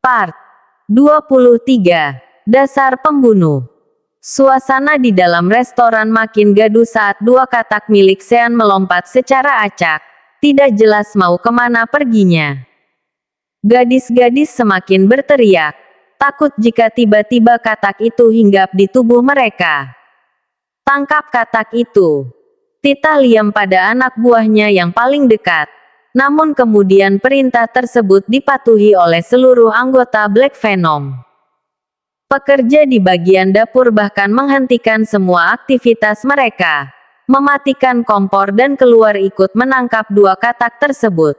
Part 23. Dasar Pembunuh. Suasana di dalam restoran makin gaduh saat dua katak milik Sean melompat secara acak. Tidak jelas mau kemana perginya. Gadis-gadis semakin berteriak, takut jika tiba-tiba katak itu hinggap di tubuh mereka. Tangkap katak itu, titah Liam pada anak buahnya yang paling dekat. Namun kemudian perintah tersebut dipatuhi oleh seluruh anggota Black Venom. Pekerja di bagian dapur bahkan menghentikan semua aktivitas mereka, mematikan kompor dan keluar ikut menangkap dua katak tersebut.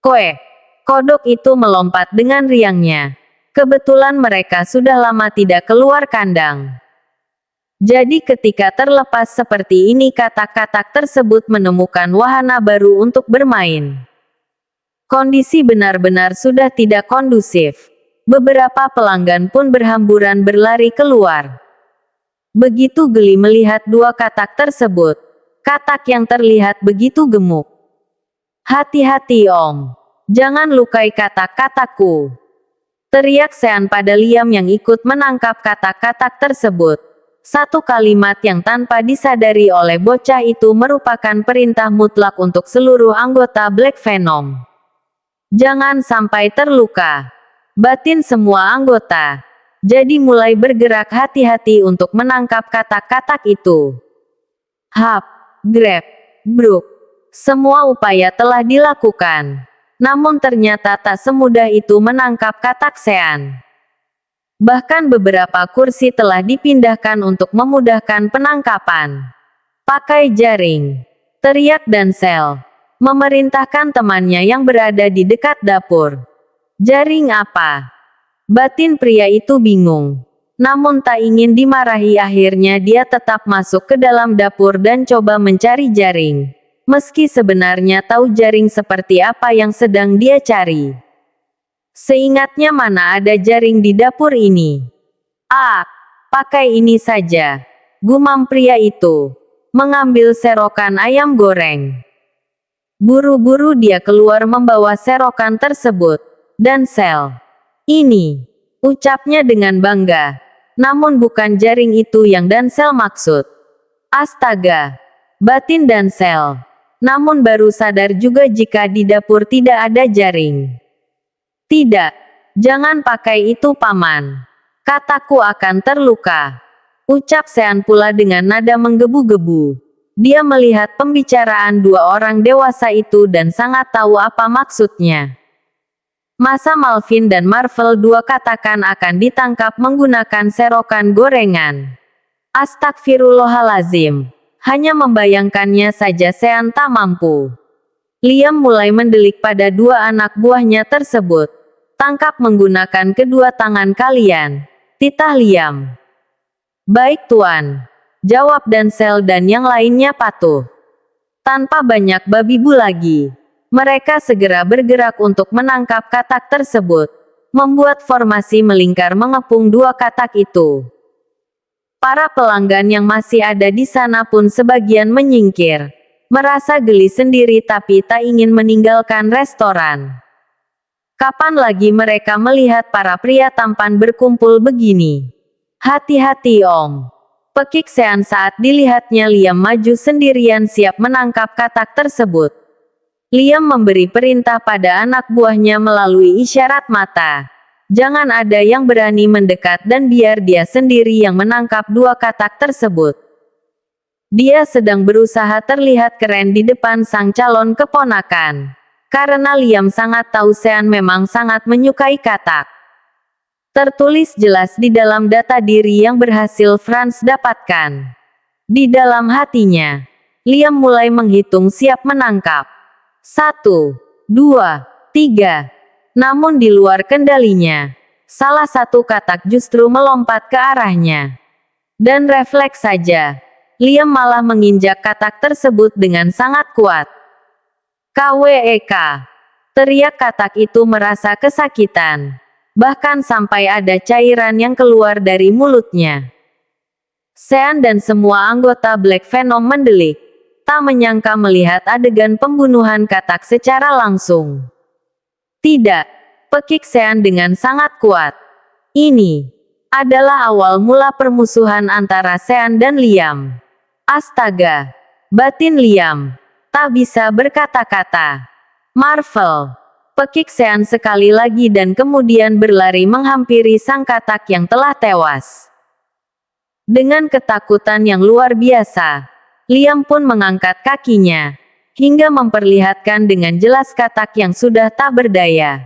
Koe, kodok itu melompat dengan riangnya. Kebetulan mereka sudah lama tidak keluar kandang. Jadi ketika terlepas seperti ini katak-katak tersebut menemukan wahana baru untuk bermain. Kondisi benar-benar sudah tidak kondusif. Beberapa pelanggan pun berhamburan berlari keluar. Begitu geli melihat dua katak tersebut. Katak yang terlihat begitu gemuk. Hati-hati Om. Jangan lukai katak-katakku. Teriak Sean pada Liam yang ikut menangkap katak-katak tersebut. Satu kalimat yang tanpa disadari oleh bocah itu merupakan perintah mutlak untuk seluruh anggota Black Venom. Jangan sampai terluka. Batin semua anggota. Jadi mulai bergerak hati-hati untuk menangkap katak-katak itu. Hap, grab, bruk. Semua upaya telah dilakukan. Namun ternyata tak semudah itu menangkap katak Sean. Bahkan beberapa kursi telah dipindahkan untuk memudahkan penangkapan. Pakai jaring, teriak Dancel, memerintahkan temannya yang berada di dekat dapur. Jaring apa? Batin pria itu bingung. Namun tak ingin dimarahi, akhirnya dia tetap masuk ke dalam dapur dan coba mencari jaring. Meski sebenarnya tahu jaring seperti apa yang sedang dia cari. Seingatnya mana ada jaring di dapur ini. Pakai ini saja. Gumam pria itu. Mengambil serokan ayam goreng. Buru-buru dia keluar membawa serokan tersebut. Dancel. Ini. Ucapnya dengan bangga. Namun bukan jaring itu yang Dancel maksud. Astaga. Batin Dancel. Namun baru sadar juga jika di dapur tidak ada jaring. Tidak, jangan pakai itu paman. Kataku akan terluka. Ucap Sean pula dengan nada menggebu-gebu. Dia melihat pembicaraan dua orang dewasa itu dan sangat tahu apa maksudnya. Masa Malvin dan Marvel dua katakan akan ditangkap menggunakan serokan gorengan. Astagfirullahalazim. Hanya membayangkannya saja Sean tak mampu. Liam mulai mendelik pada dua anak buahnya tersebut. Tangkap menggunakan kedua tangan kalian. Titah Liam. Baik tuan. Jawab Dancel dan yang lainnya patuh. Tanpa banyak babi bu lagi. Mereka segera bergerak untuk menangkap katak tersebut. Membuat formasi melingkar mengepung dua katak itu. Para pelanggan yang masih ada di sana pun sebagian menyingkir. Merasa geli sendiri tapi tak ingin meninggalkan restoran. Kapan lagi mereka melihat para pria tampan berkumpul begini? Hati-hati Om. Pekik Sean saat dilihatnya Liam maju sendirian siap menangkap katak tersebut. Liam memberi perintah pada anak buahnya melalui isyarat mata. Jangan ada yang berani mendekat dan biar dia sendiri yang menangkap dua katak tersebut. Dia sedang berusaha terlihat keren di depan sang calon keponakan. Karena Liam sangat tahu Sean memang sangat menyukai katak. Tertulis jelas di dalam data diri yang berhasil Franz dapatkan. Di dalam hatinya, Liam mulai menghitung siap menangkap. 1, 2, 3. Namun di luar kendalinya, salah satu katak justru melompat ke arahnya. Dan refleks saja, Liam malah menginjak katak tersebut dengan sangat kuat. KWEK. Teriak katak itu merasa kesakitan. Bahkan sampai ada cairan yang keluar dari mulutnya. Sean dan semua anggota Black Venom mendelik. Tak menyangka melihat adegan pembunuhan katak secara langsung. Tidak. pekik Sean dengan sangat kuat. Ini adalah awal mula permusuhan antara Sean dan Liam. Astaga, batin Liam tak bisa berkata-kata. Marvel, pekik Sean sekali lagi dan kemudian berlari menghampiri sang katak yang telah tewas. Dengan ketakutan yang luar biasa, Liam pun mengangkat kakinya, hingga memperlihatkan dengan jelas katak yang sudah tak berdaya.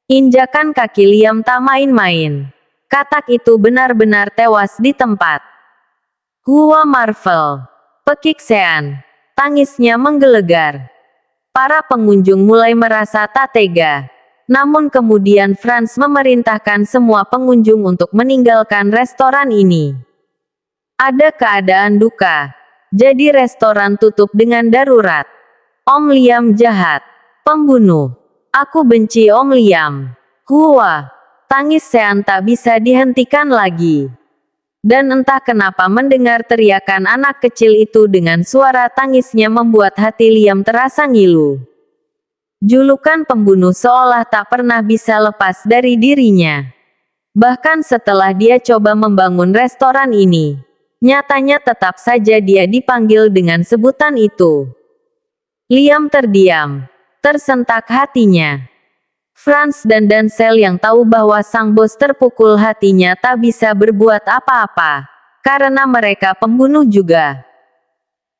Injakan kaki Liam tak main-main. Katak itu benar-benar tewas di tempat. Gua Marvel, pekik Sean, tangisnya menggelegar. Para pengunjung mulai merasa tak tega. Namun kemudian Franz memerintahkan semua pengunjung untuk meninggalkan restoran ini. Ada keadaan duka. Jadi restoran tutup dengan darurat. Om Liam jahat. Pembunuh. Aku benci Om Liam. Hua. Tangis Sean tak bisa dihentikan lagi. Dan entah kenapa mendengar teriakan anak kecil itu dengan suara tangisnya membuat hati Liam terasa ngilu. Julukan pembunuh seolah tak pernah bisa lepas dari dirinya. Bahkan setelah dia coba membangun restoran ini, nyatanya tetap saja dia dipanggil dengan sebutan itu. Liam terdiam, tersentak hatinya. Franz dan Denzel yang tahu bahwa sang bos terpukul hatinya tak bisa berbuat apa-apa, karena mereka pembunuh juga.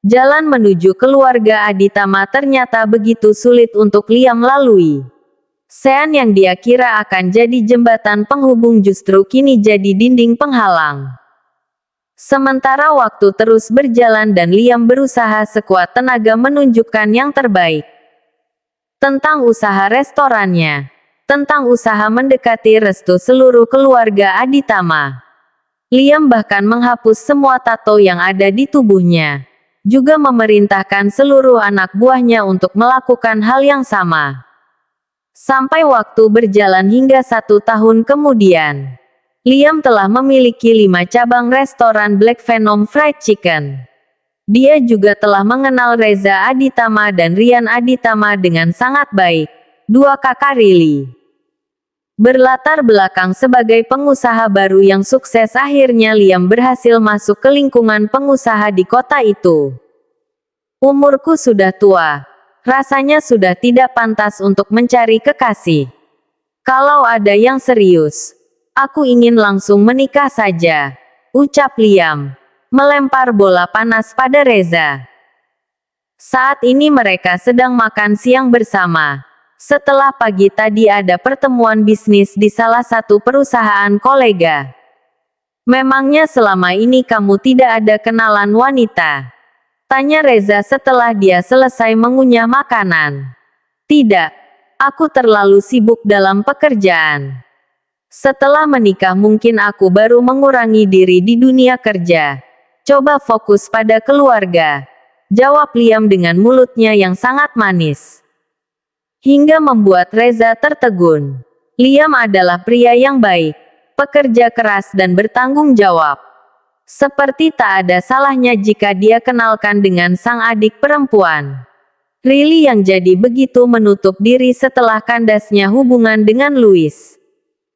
Jalan menuju keluarga Aditama ternyata begitu sulit untuk Liam lalui. Sean yang dia kira akan jadi jembatan penghubung justru kini jadi dinding penghalang. Sementara waktu terus berjalan dan Liam berusaha sekuat tenaga menunjukkan yang terbaik. Tentang usaha restorannya. Tentang usaha mendekati restu seluruh keluarga Aditama. Liam bahkan menghapus semua tato yang ada di tubuhnya. Juga memerintahkan seluruh anak buahnya untuk melakukan hal yang sama. Sampai waktu berjalan hingga 1 tahun kemudian. Liam telah memiliki 5 cabang restoran Black Venom Fried Chicken. Dia juga telah mengenal Reza Aditama dan Ryan Aditama dengan sangat baik, 2 kakak Riley. Berlatar belakang sebagai pengusaha baru yang sukses, akhirnya Liam berhasil masuk ke lingkungan pengusaha di kota itu. Umurku sudah tua. Rasanya sudah tidak pantas untuk mencari kekasih. Kalau ada yang serius, aku ingin langsung menikah saja, ucap Liam. Melempar bola panas pada Reza. Saat ini mereka sedang makan siang bersama. Setelah pagi tadi ada pertemuan bisnis di salah satu perusahaan kolega. Memangnya selama ini kamu tidak ada kenalan wanita? Tanya Reza setelah dia selesai mengunyah makanan. Tidak, aku terlalu sibuk dalam pekerjaan. Setelah menikah mungkin aku baru mengurangi diri di dunia kerja. Coba fokus pada keluarga, jawab Liam dengan mulutnya yang sangat manis. Hingga membuat Reza tertegun. Liam adalah pria yang baik, pekerja keras dan bertanggung jawab. Seperti tak ada salahnya jika dia kenalkan dengan sang adik perempuan. Riley yang jadi begitu menutup diri setelah kandasnya hubungan dengan Louis.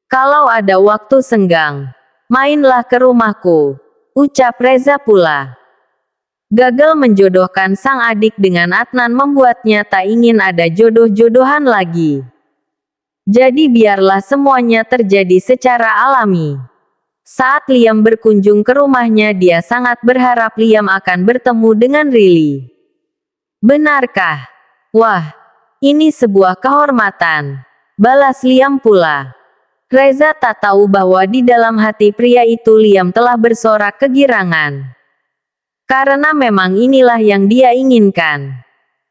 Kalau ada waktu senggang, mainlah ke rumahku, ucap Reza pula. Gagal menjodohkan sang adik dengan Adnan membuatnya tak ingin ada jodoh-jodohan lagi. Jadi biarlah semuanya terjadi secara alami. Saat Liam berkunjung ke rumahnya, dia sangat berharap Liam akan bertemu dengan Riley. Benarkah? Wah, ini sebuah kehormatan, balas Liam pula. Reza tak tahu bahwa di dalam hati pria itu Liam telah bersorak kegirangan. Karena memang inilah yang dia inginkan.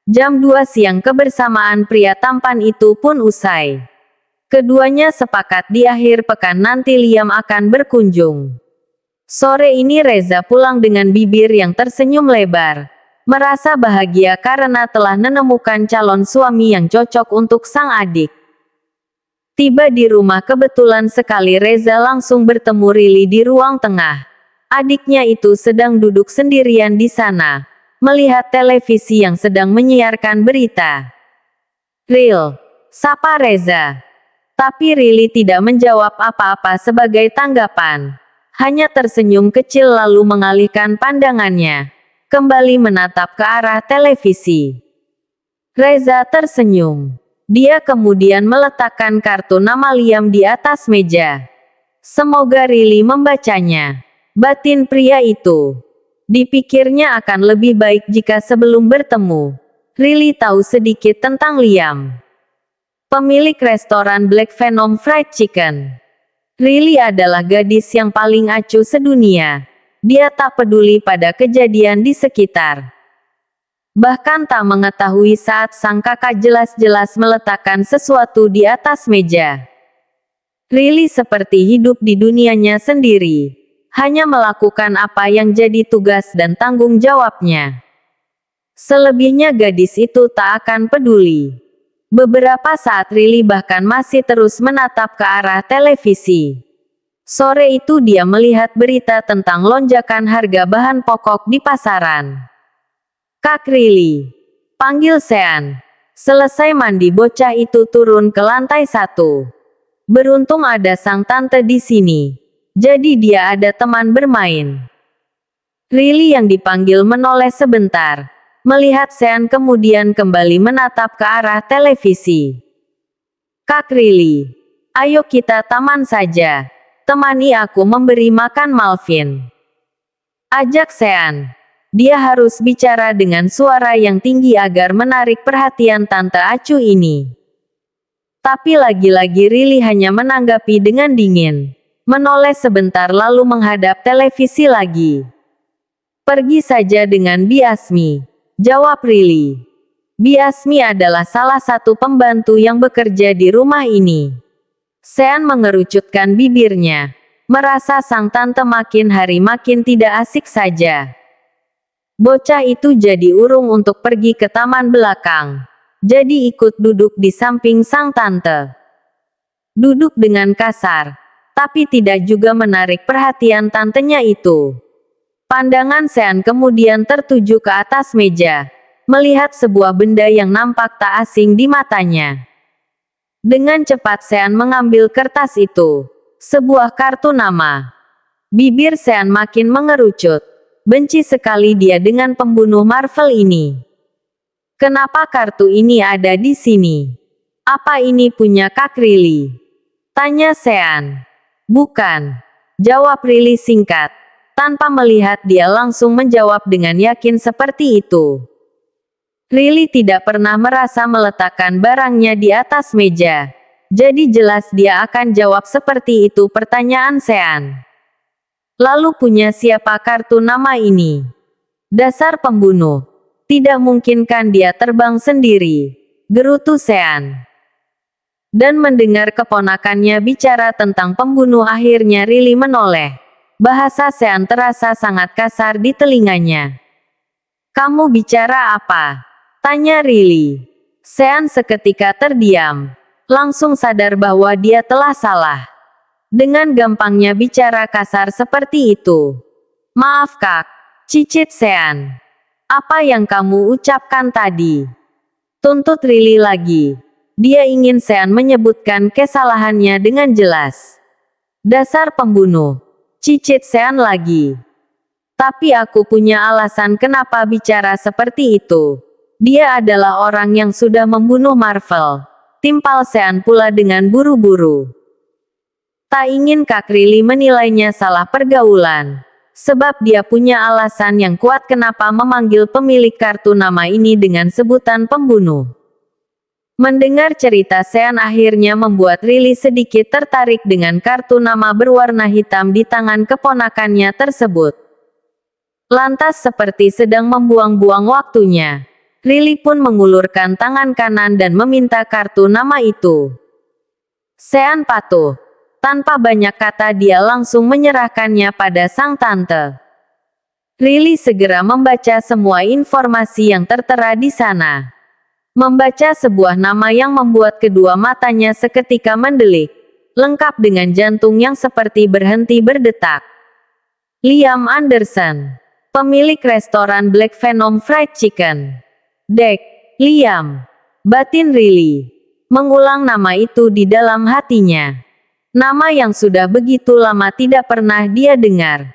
Jam 2 siang kebersamaan pria tampan itu pun usai. Keduanya sepakat di akhir pekan nanti Liam akan berkunjung. Sore ini Reza pulang dengan bibir yang tersenyum lebar. Merasa bahagia karena telah menemukan calon suami yang cocok untuk sang adik. Tiba di rumah kebetulan sekali Reza langsung bertemu Riley di ruang tengah. Adiknya itu sedang duduk sendirian di sana, melihat televisi yang sedang menyiarkan berita. Ril, sapa Reza. Tapi Riley tidak menjawab apa-apa sebagai tanggapan. Hanya tersenyum kecil lalu mengalihkan pandangannya. Kembali menatap ke arah televisi. Reza tersenyum. Dia kemudian meletakkan kartu nama Liam di atas meja. Semoga Riley membacanya. Batin pria itu. Dipikirnya akan lebih baik jika sebelum bertemu, Riley tahu sedikit tentang Liam. Pemilik restoran Black Venom Fried Chicken. Riley adalah gadis yang paling acuh sedunia. Dia tak peduli pada kejadian di sekitar. Bahkan tak mengetahui saat sang kakak jelas-jelas meletakkan sesuatu di atas meja. Riley seperti hidup di dunianya sendiri. Hanya melakukan apa yang jadi tugas dan tanggung jawabnya. Selebihnya gadis itu tak akan peduli. Beberapa saat Riley bahkan masih terus menatap ke arah televisi. Sore itu dia melihat berita tentang lonjakan harga bahan pokok di pasaran. Kak Riley, panggil Sean. Selesai mandi bocah itu turun ke lantai 1. Beruntung ada sang tante di sini. Jadi dia ada teman bermain. Riley yang dipanggil menoleh sebentar. Melihat Sean kemudian kembali menatap ke arah televisi. Kak Riley, ayo kita taman saja. Temani aku memberi makan Malvin. Ajak Sean. Dia harus bicara dengan suara yang tinggi agar menarik perhatian Tante Acuh ini. Tapi lagi-lagi Riley hanya menanggapi dengan dingin. Menoleh sebentar lalu menghadap televisi lagi. Pergi saja dengan Biasmi, jawab Riley. Biasmi adalah salah satu pembantu yang bekerja di rumah ini. Sean mengerucutkan bibirnya. Merasa sang tante makin hari makin tidak asik saja. Bocah itu jadi urung untuk pergi ke taman belakang. Jadi ikut duduk di samping sang tante. Duduk dengan kasar. Tapi tidak juga menarik perhatian tantenya itu. Pandangan Sean kemudian tertuju ke atas meja, melihat sebuah benda yang nampak tak asing di matanya. Dengan cepat Sean mengambil kertas itu, sebuah kartu nama. Bibir Sean makin mengerucut. Benci sekali dia dengan pembunuh Marvel ini. Kenapa kartu ini ada di sini? Apa ini punya Kak Riley? Tanya Sean. Bukan, jawab Riley singkat. Tanpa melihat dia langsung menjawab dengan yakin seperti itu. Riley tidak pernah merasa meletakkan barangnya di atas meja. Jadi jelas dia akan jawab seperti itu pertanyaan Sean. Lalu punya siapa kartu nama ini? Dasar pembunuh. Tidak mungkin kan dia terbang sendiri. Gerutu Sean. Dan mendengar keponakannya bicara tentang pembunuh akhirnya Riley menoleh. Bahasa Sean terasa sangat kasar di telinganya. Kamu bicara apa? Tanya Riley. Sean seketika terdiam. Langsung sadar bahwa dia telah salah. Dengan gampangnya bicara kasar seperti itu. Maaf Kak, cicit Sean. Apa yang kamu ucapkan tadi? Tuntut Riley lagi. Dia ingin Sean menyebutkan kesalahannya dengan jelas. Dasar pembunuh. Cicit Sean lagi. Tapi aku punya alasan kenapa bicara seperti itu. Dia adalah orang yang sudah membunuh Marvel. Timpal Sean pula dengan buru-buru. Tak ingin Kak Riley menilainya salah pergaulan. Sebab dia punya alasan yang kuat kenapa memanggil pemilik kartu nama ini dengan sebutan pembunuh. Mendengar cerita Sean akhirnya membuat Riley sedikit tertarik dengan kartu nama berwarna hitam di tangan keponakannya tersebut. Lantas seperti sedang membuang-buang waktunya, Riley pun mengulurkan tangan kanan dan meminta kartu nama itu. Sean patuh. Tanpa banyak kata dia langsung menyerahkannya pada sang tante. Riley segera membaca semua informasi yang tertera di sana. Membaca sebuah nama yang membuat kedua matanya seketika mendelik, lengkap dengan jantung yang seperti berhenti berdetak. Liam Anderson, pemilik restoran Black Venom Fried Chicken. Dek, Liam. Batin Riley. mengulang nama itu di dalam hatinya. Nama yang sudah begitu lama tidak pernah dia dengar.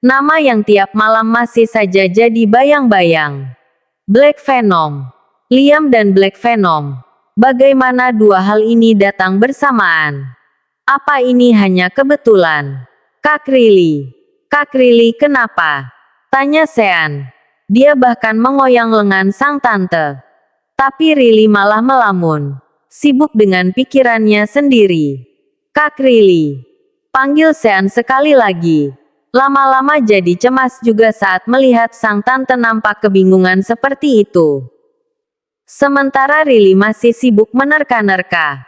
Nama yang tiap malam masih saja jadi bayang-bayang. Black Venom. Liam dan Black Venom. Bagaimana dua hal ini datang bersamaan? Apa ini hanya kebetulan? Kak Riley, kenapa? Tanya Sean. Dia bahkan mengoyang lengan sang tante. Tapi Riley malah melamun, sibuk dengan pikirannya sendiri. Kak Riley, panggil Sean sekali lagi. Lama-lama jadi cemas juga saat melihat sang tante nampak kebingungan seperti itu. Sementara Riley masih sibuk menerka-nerka.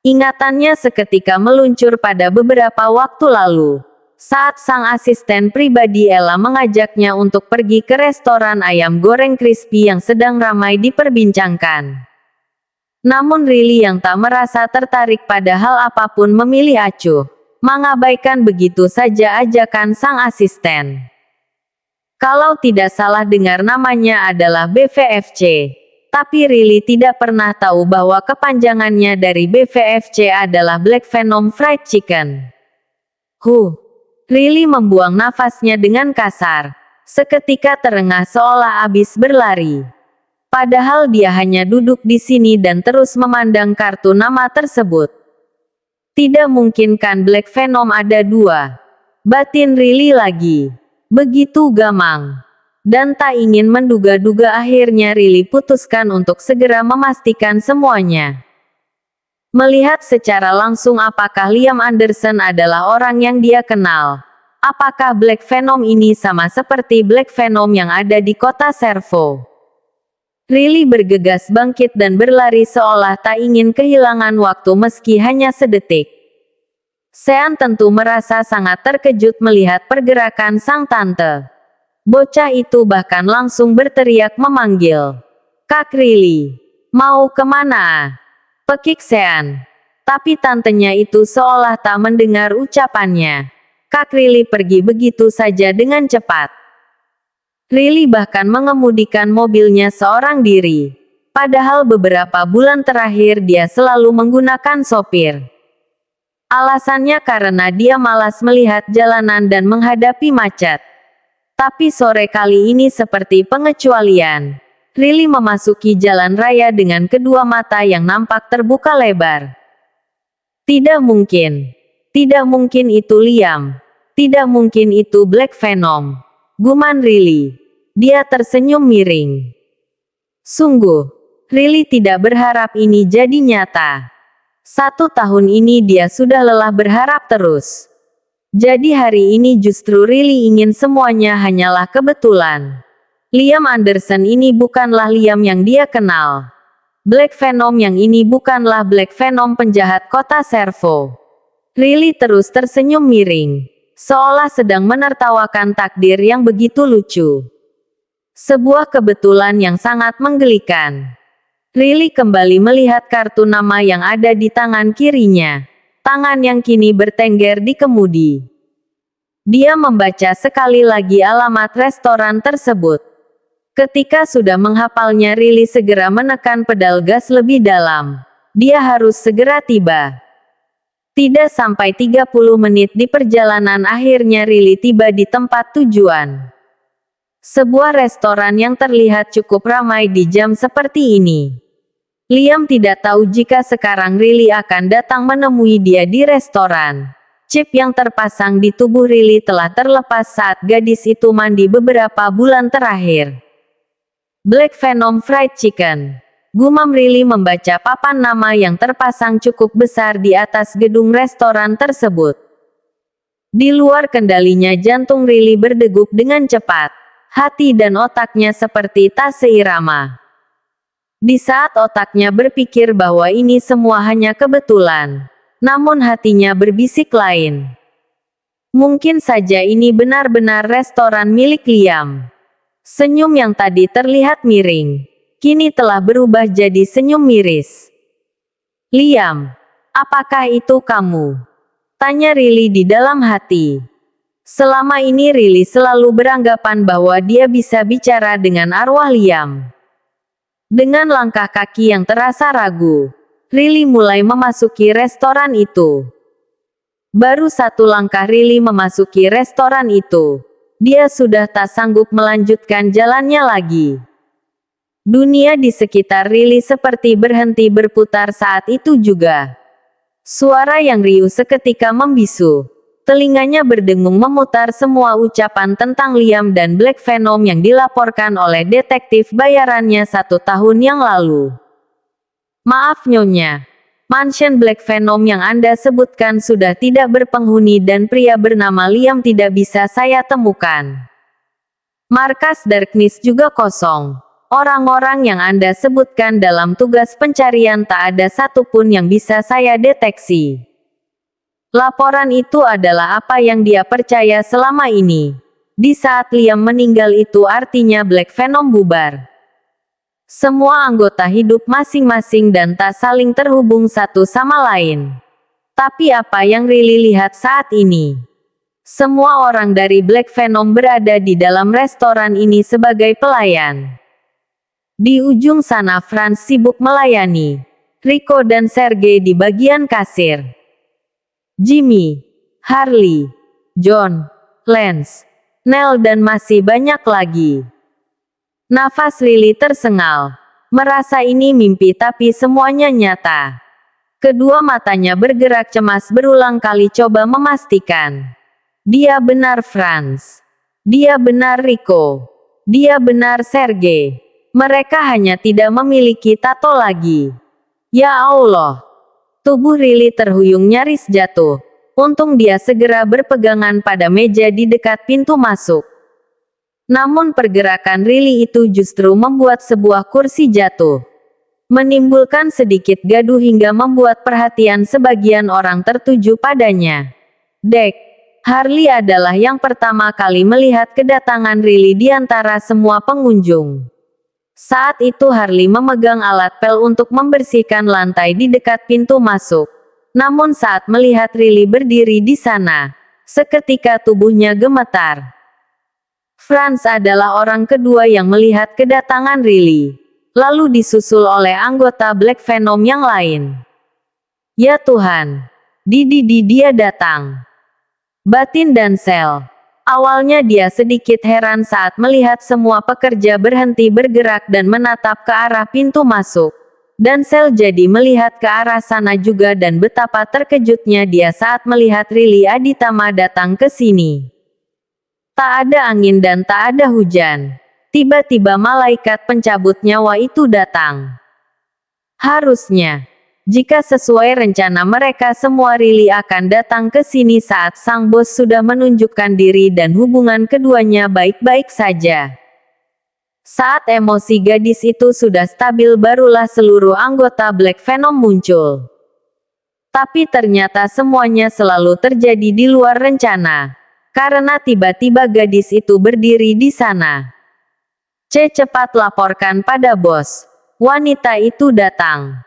Ingatannya seketika meluncur pada beberapa waktu lalu, saat sang asisten pribadi Ella mengajaknya untuk pergi ke restoran ayam goreng crispy yang sedang ramai diperbincangkan. Namun Riley yang tak merasa tertarik pada hal apapun memilih acuh, mengabaikan begitu saja ajakan sang asisten. Kalau tidak salah dengar namanya adalah BVFC. Tapi Riley tidak pernah tahu bahwa kepanjangannya dari BVFC adalah Black Venom Fried Chicken. Riley membuang nafasnya dengan kasar. Seketika terengah seolah habis berlari. Padahal dia hanya duduk di sini dan terus memandang kartu nama tersebut. Tidak mungkin kan Black Venom ada dua. Batin Riley lagi. Begitu gamang. Dan tak ingin menduga-duga akhirnya Riley putuskan untuk segera memastikan semuanya. Melihat secara langsung apakah Liam Anderson adalah orang yang dia kenal. Apakah Black Venom ini sama seperti Black Venom yang ada di kota Servo. Riley bergegas bangkit dan berlari seolah tak ingin kehilangan waktu meski hanya sedetik. Sean tentu merasa sangat terkejut melihat pergerakan sang tante. Bocah itu bahkan langsung berteriak memanggil. Kak Riley, mau kemana? Pekik Sean. Tapi tantenya itu seolah tak mendengar ucapannya. Kak Riley pergi begitu saja dengan cepat. Riley bahkan mengemudikan mobilnya seorang diri. Padahal beberapa bulan terakhir dia selalu menggunakan sopir. Alasannya karena dia malas melihat jalanan dan menghadapi macet. Tapi sore kali ini seperti pengecualian. Riley memasuki jalan raya dengan kedua mata yang nampak terbuka lebar. Tidak mungkin. Tidak mungkin itu Liam. Tidak mungkin itu Black Venom. Guman Riley. Dia tersenyum miring. Sungguh, Riley tidak berharap ini jadi nyata. 1 tahun ini dia sudah lelah berharap terus. Jadi hari ini justru Riley ingin semuanya hanyalah kebetulan. Liam Anderson ini bukanlah Liam yang dia kenal. Black Venom yang ini bukanlah Black Venom penjahat kota Servo. Riley terus tersenyum miring, seolah sedang menertawakan takdir yang begitu lucu. Sebuah kebetulan yang sangat menggelikan. Riley kembali melihat kartu nama yang ada di tangan kirinya. Tangan yang kini bertengger di kemudi. Dia membaca sekali lagi alamat restoran tersebut. Ketika sudah menghafalnya, Riley segera menekan pedal gas lebih dalam. Dia harus segera tiba. Tidak sampai 30 menit di perjalanan akhirnya Riley tiba di tempat tujuan. Sebuah restoran yang terlihat cukup ramai di jam seperti ini. Liam tidak tahu jika sekarang Riley akan datang menemui dia di restoran. Chip yang terpasang di tubuh Riley telah terlepas saat gadis itu mandi beberapa bulan terakhir. Black Venom Fried Chicken. Gumam Riley membaca papan nama yang terpasang cukup besar di atas gedung restoran tersebut. Di luar kendalinya jantung Riley berdegup dengan cepat. Hati dan otaknya seperti tak seirama. Di saat otaknya berpikir bahwa ini semua hanya kebetulan, namun hatinya berbisik lain. Mungkin saja ini benar-benar restoran milik Liam. Senyum yang tadi terlihat miring, kini telah berubah jadi senyum miris. Liam, apakah itu kamu? Tanya Riley di dalam hati. Selama ini Riley selalu beranggapan bahwa dia bisa bicara dengan arwah Liam. Dengan langkah kaki yang terasa ragu, Riley mulai memasuki restoran itu. Baru satu langkah Riley memasuki restoran itu, dia sudah tak sanggup melanjutkan jalannya lagi. Dunia di sekitar Riley seperti berhenti berputar saat itu juga. Suara yang riuh seketika membisu. Telinganya berdengung memutar semua ucapan tentang Liam dan Black Venom yang dilaporkan oleh detektif bayarannya 1 tahun yang lalu. Maaf Nyonya, mansion Black Venom yang Anda sebutkan sudah tidak berpenghuni dan pria bernama Liam tidak bisa saya temukan. Markas Darkness juga kosong. Orang-orang yang Anda sebutkan dalam tugas pencarian tak ada satupun yang bisa saya deteksi. Laporan itu adalah apa yang dia percaya selama ini. Di saat Liam meninggal itu artinya Black Venom bubar. Semua anggota hidup masing-masing dan tak saling terhubung satu sama lain. Tapi apa yang Riley lihat saat ini? Semua orang dari Black Venom berada di dalam restoran ini sebagai pelayan. Di ujung sana Franz sibuk melayani Rico dan Sergei di bagian kasir. Jimmy, Harley, John, Lance, Nell dan masih banyak lagi. Nafas Riley tersengal. Merasa ini mimpi tapi semuanya nyata. Kedua matanya bergerak cemas berulang kali coba memastikan. Dia benar Franz. Dia benar Rico. Dia benar Sergei. Mereka hanya tidak memiliki tato lagi. Ya Allah. Tubuh Riley terhuyung nyaris jatuh. Untung dia segera berpegangan pada meja di dekat pintu masuk. Namun pergerakan Riley itu justru membuat sebuah kursi jatuh. Menimbulkan sedikit gaduh hingga membuat perhatian sebagian orang tertuju padanya. Dek, Harley adalah yang pertama kali melihat kedatangan Riley di antara semua pengunjung. Saat itu Harley memegang alat pel untuk membersihkan lantai di dekat pintu masuk. Namun saat melihat Riley berdiri di sana, seketika tubuhnya gemetar. Franz adalah orang kedua yang melihat kedatangan Riley, lalu disusul oleh anggota Black Venom yang lain. Ya Tuhan, dia datang. Batin dan Sel. Awalnya dia sedikit heran saat melihat semua pekerja berhenti bergerak dan menatap ke arah pintu masuk. Dan Sel jadi melihat ke arah sana juga dan betapa terkejutnya dia saat melihat Riley Aditama datang ke sini. Tak ada angin dan tak ada hujan. Tiba-tiba malaikat pencabut nyawa itu datang. Harusnya, jika sesuai rencana mereka semua Riley akan datang ke sini saat sang bos sudah menunjukkan diri dan hubungan keduanya baik-baik saja. Saat emosi gadis itu sudah stabil barulah seluruh anggota Black Venom muncul. Tapi ternyata semuanya selalu terjadi di luar rencana. Karena tiba-tiba gadis itu berdiri di sana. Cepat laporkan pada bos. Wanita itu datang.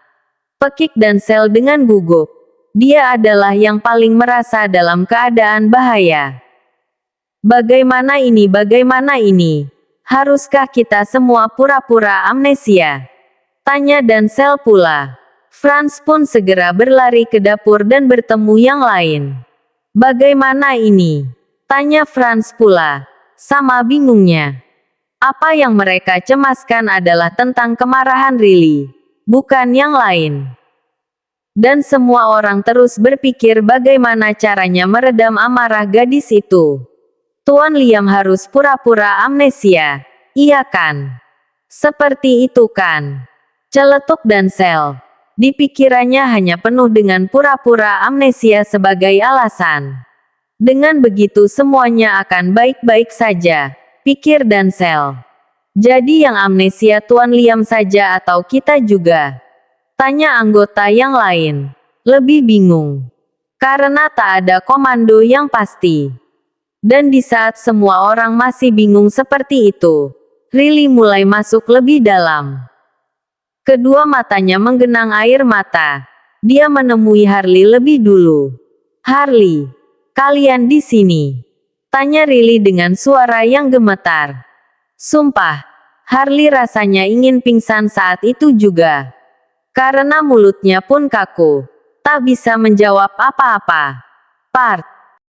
Pekik dan Sel dengan gugup. Dia adalah yang paling merasa dalam keadaan bahaya. Bagaimana ini? Haruskah kita semua pura-pura amnesia? Tanya dan Sel pula. Franz pun segera berlari ke dapur dan bertemu yang lain. Bagaimana ini? Tanya Franz pula. Sama bingungnya. Apa yang mereka cemaskan adalah tentang kemarahan Riley. Bukan yang lain. Dan semua orang terus berpikir bagaimana caranya meredam amarah gadis itu. Tuan Liam harus pura-pura amnesia. Iya kan? Seperti itu kan? Celetuk dan Sel. Di pikirannya hanya penuh dengan pura-pura amnesia sebagai alasan. Dengan begitu semuanya akan baik-baik saja, pikir dan Sel. Jadi yang amnesia Tuan Liam saja atau kita juga? Tanya anggota yang lain. Lebih bingung. Karena tak ada komando yang pasti. Dan di saat semua orang masih bingung seperti itu, Riley mulai masuk lebih dalam. Kedua matanya menggenang air mata. Dia menemui Harley lebih dulu. Harley, kalian di sini? Tanya Riley dengan suara yang gemetar. Sumpah, Harley rasanya ingin pingsan saat itu juga. Karena mulutnya pun kaku. Tak bisa menjawab apa-apa. Part